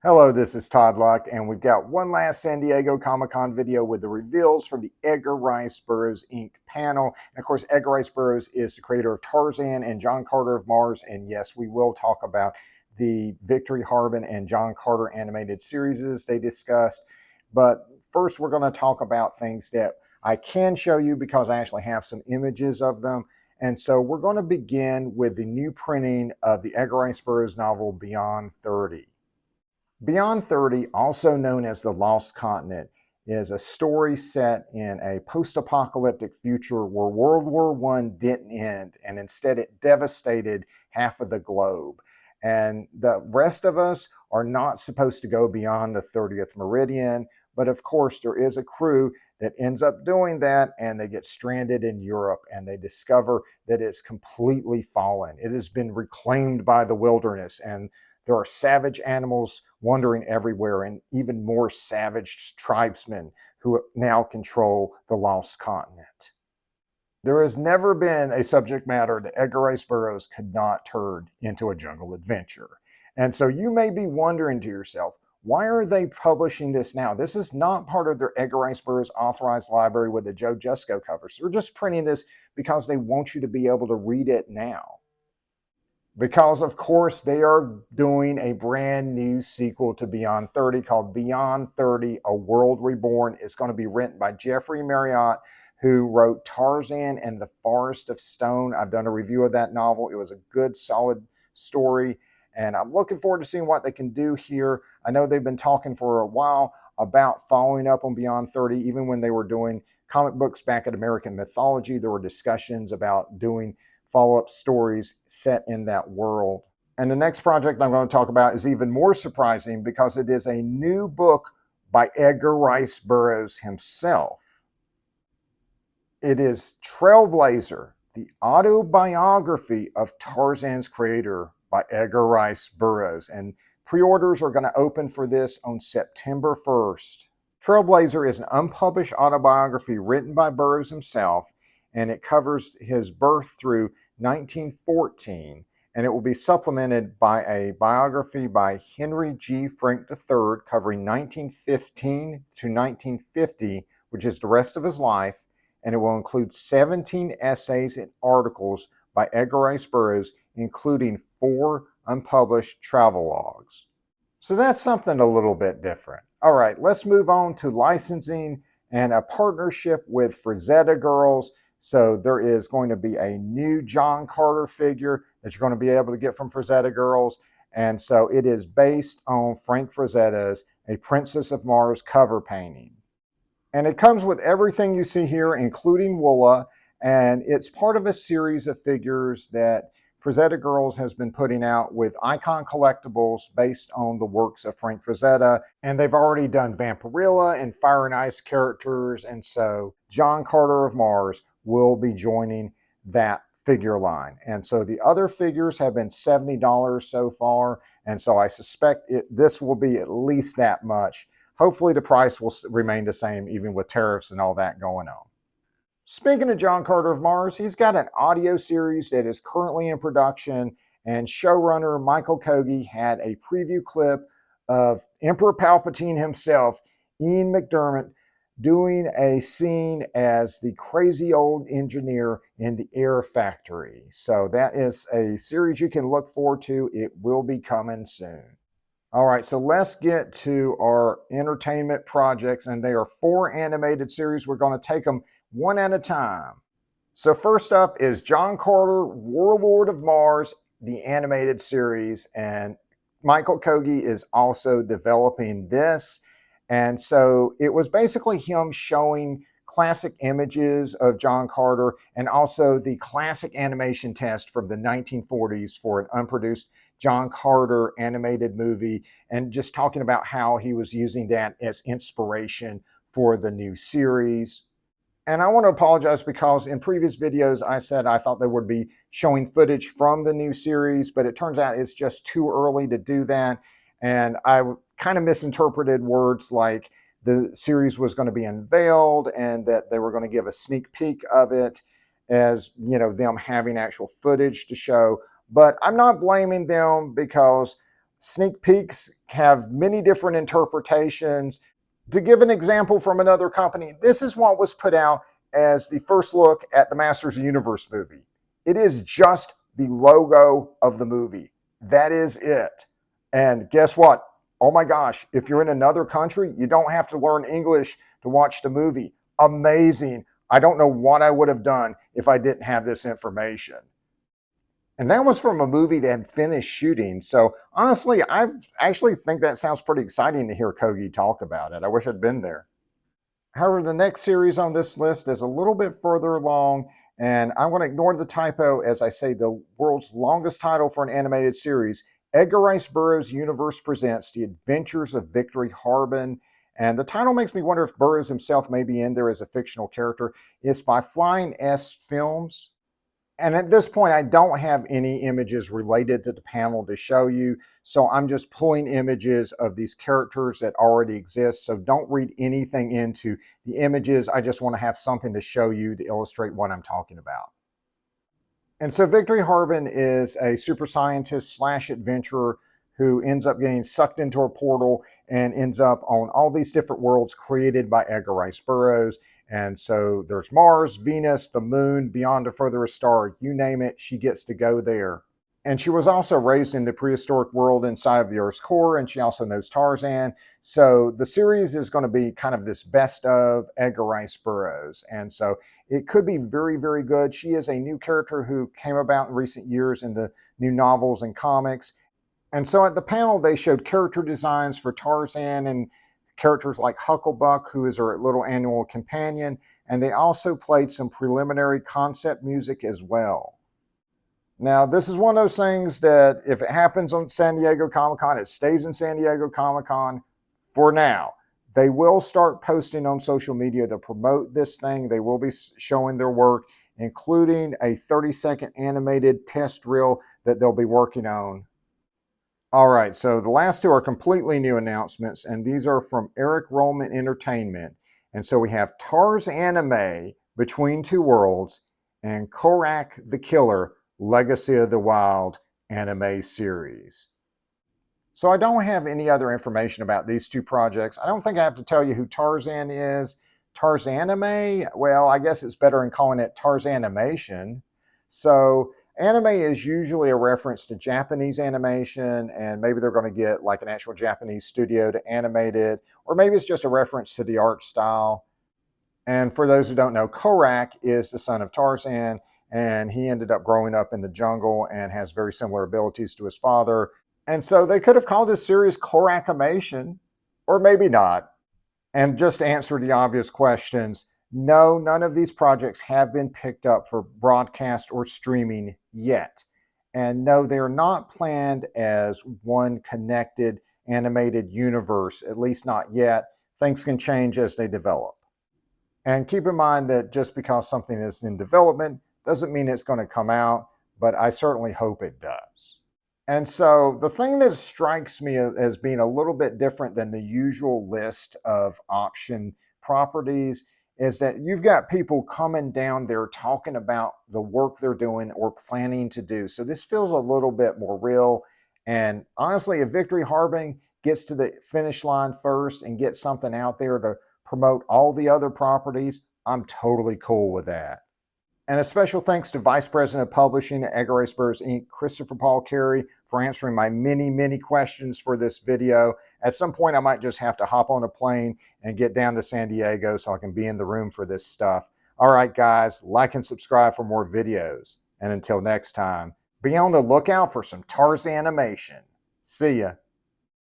Hello, this is Todd Luck, and we've got one last San Diego Comic-Con video with the reveals from the Edgar Rice Burroughs Inc. panel. And of course, Edgar Rice Burroughs is the creator of Tarzan and John Carter of Mars. And yes, we will talk about the Victory, Harbin, and John Carter animated series they discussed. But first, we're going to talk about things that I can show you because I actually have some images of them. And so we're going to begin with the new printing of the Edgar Rice Burroughs novel Beyond 30. Beyond 30, also known as The Lost Continent, is a story set in a post-apocalyptic future where World War I didn't end, and instead it devastated half of the globe. And the rest of us are not supposed to go beyond the 30th meridian, but of course there is a crew that ends up doing that, and they get stranded in Europe, and they discover that it's completely fallen. It has been reclaimed by the wilderness, and there are savage animals wandering everywhere, and even more savage tribesmen who now control the lost continent. There has never been a subject matter that Edgar Rice Burroughs could not turn into a jungle adventure. And so you may be wondering to yourself, why are they publishing this now? This is not part of their Edgar Rice Burroughs authorized library with the Joe Jusko covers. They're just printing this because they want you to be able to read it now. Because, of course, they are doing a brand new sequel to Beyond 30 called Beyond 30, A World Reborn. It's going to be written by Jeffrey Marriott, who wrote Tarzan and the Forest of Stone. I've done a review of that novel. It was a good, solid story, and I'm looking forward to seeing what they can do here. I know they've been talking for a while about following up on Beyond 30. Even when they were doing comic books back at American Mythology, there were discussions about doing follow-up stories set in that world. And the next project I'm going to talk about is even more surprising because it is a new book by Edgar Rice Burroughs himself. It is Trailblazer, the autobiography of Tarzan's creator by Edgar Rice Burroughs. And pre-orders are going to open for this on September 1st. Trailblazer is an unpublished autobiography written by Burroughs himself, and it covers his birth through 1914, and it will be supplemented by a biography by Henry G. Frank III covering 1915 to 1950, which is the rest of his life, and it will include 17 essays and articles by Edgar Rice Burroughs, including 4 unpublished travel logs. So that's something a little bit different. All right, let's move on to licensing and a partnership with Frazetta Girls. So there is going to be a new John Carter figure that you're going to be able to get from Frazetta Girls. And so it is based on Frank Frazetta's A Princess of Mars cover painting. And it comes with everything you see here, including Woola. And it's part of a series of figures that Frazetta Girls has been putting out with Icon Collectibles based on the works of Frank Frazetta. And they've already done Vampirilla and Fire and Ice characters. And so John Carter of Mars will be joining that figure line. And so the other figures have been $70 so far. And so I suspect this will be at least that much. Hopefully the price will remain the same even with tariffs and all that going on. Speaking of John Carter of Mars, he's got an audio series that is currently in production, and showrunner Michael Kogi had a preview clip of Emperor Palpatine himself, Ian McDiarmid, doing a scene as the crazy old engineer in the Air Factory. So that is a series you can look forward to. It will be coming soon. All right, so let's get to our entertainment projects, and they are 4 animated series. We're going to take them one at a time. So first up is John Carter, Warlord of Mars, the animated series, and Michael Kogi is also developing this. And so it was basically him showing classic images of John Carter and also the classic animation test from the 1940s for an unproduced John Carter animated movie, and just talking about how he was using that as inspiration for the new series. And I want to apologize because in previous videos I said I thought they would be showing footage from the new series, but it turns out it's just too early to do that. And I kind of misinterpreted words like the series was going to be unveiled and that they were going to give a sneak peek of it as, you know, them having actual footage to show. But I'm not blaming them because Sneak peeks have many different interpretations. To give an example from another company, this is what was put out as the first look at the Masters of the Universe movie. It is just the logo of the movie. That is it. And guess what? Oh my gosh, if you're in another country, you don't have to learn English to watch the movie. Amazing. I don't know what I would have done if I didn't have this information. And that was from a movie that had finished shooting. So honestly, I actually think that sounds pretty exciting to hear Kogi talk about it. I wish I'd been there. However, the next series on this list is a little bit further along, and I'm going to ignore the typo as I say the world's longest title for an animated series. Edgar Rice Burroughs' universe presents The Adventures of Victory Harbin. And the title makes me wonder if Burroughs himself may be in there as a fictional character. It's by Flying S Films. And at this point, I don't have any images related to the panel to show you. So I'm just pulling images of these characters that already exist. So don't read anything into the images. I just want to have something to show you to illustrate what I'm talking about. And so Victory Harbin is a super scientist slash adventurer who ends up getting sucked into a portal and ends up on all these different worlds created by Edgar Rice Burroughs. And so there's Mars, Venus, the moon, beyond a furthest star, you name it, she gets to go there. And she was also raised in the prehistoric world inside of the Earth's core, and she also knows Tarzan. So the series is going to be kind of this best of Edgar Rice Burroughs. And so it could be very, very good. She is a new character who came about in recent years in the new novels and comics. And so at the panel, they showed character designs for Tarzan and characters like Hucklebuck, who is her little annual companion, and they also played some preliminary concept music as well. Now, this is one of those things that if it happens on San Diego Comic-Con, it stays in San Diego Comic-Con for now. They will start posting on social media to promote this thing. They will be showing their work, including a 30-second animated test reel that they'll be working on. All right, so the last two are completely new announcements, and these are from Eric Rollman Entertainment. And so we have Tarzanime, Between Two Worlds, and Korak the Killer, Legacy of the Wild anime series. So I don't have any other information about these two projects. I don't think I have to tell you who Tarzan is. Tarzanime, well, I guess it's better in calling it Tarzanimation. So anime is usually a reference to Japanese animation, and maybe they're going to get like an actual Japanese studio to animate it, or maybe it's just a reference to the art style. And for those who don't know, Korak is the son of Tarzan, and he ended up growing up in the jungle and has very similar abilities to his father. And so they could have called this series Korakimation, or maybe not. And just to answer the obvious questions, no, none of these projects have been picked up for broadcast or streaming yet. And no, they are not planned as one connected animated universe, at least not yet. Things can change as they develop. And keep in mind that just because something is in development doesn't mean it's going to come out, but I certainly hope it does. And so the thing that strikes me as being a little bit different than the usual list of option properties is that you've got people coming down there talking about the work they're doing or planning to do. So this feels a little bit more real. And honestly, if Victory Harbin gets to the finish line first and gets something out there to promote all the other properties, I'm totally cool with that. And a special thanks to Vice President of Publishing at Edgar Rice Burroughs Inc., Christopher Paul Carey, for answering my many questions for this video. At some point, I might just have to hop on a plane and get down to San Diego so I can be in the room for this stuff. All right, guys, like and subscribe for more videos. And until next time, be on the lookout for some Tarzanimation. See ya.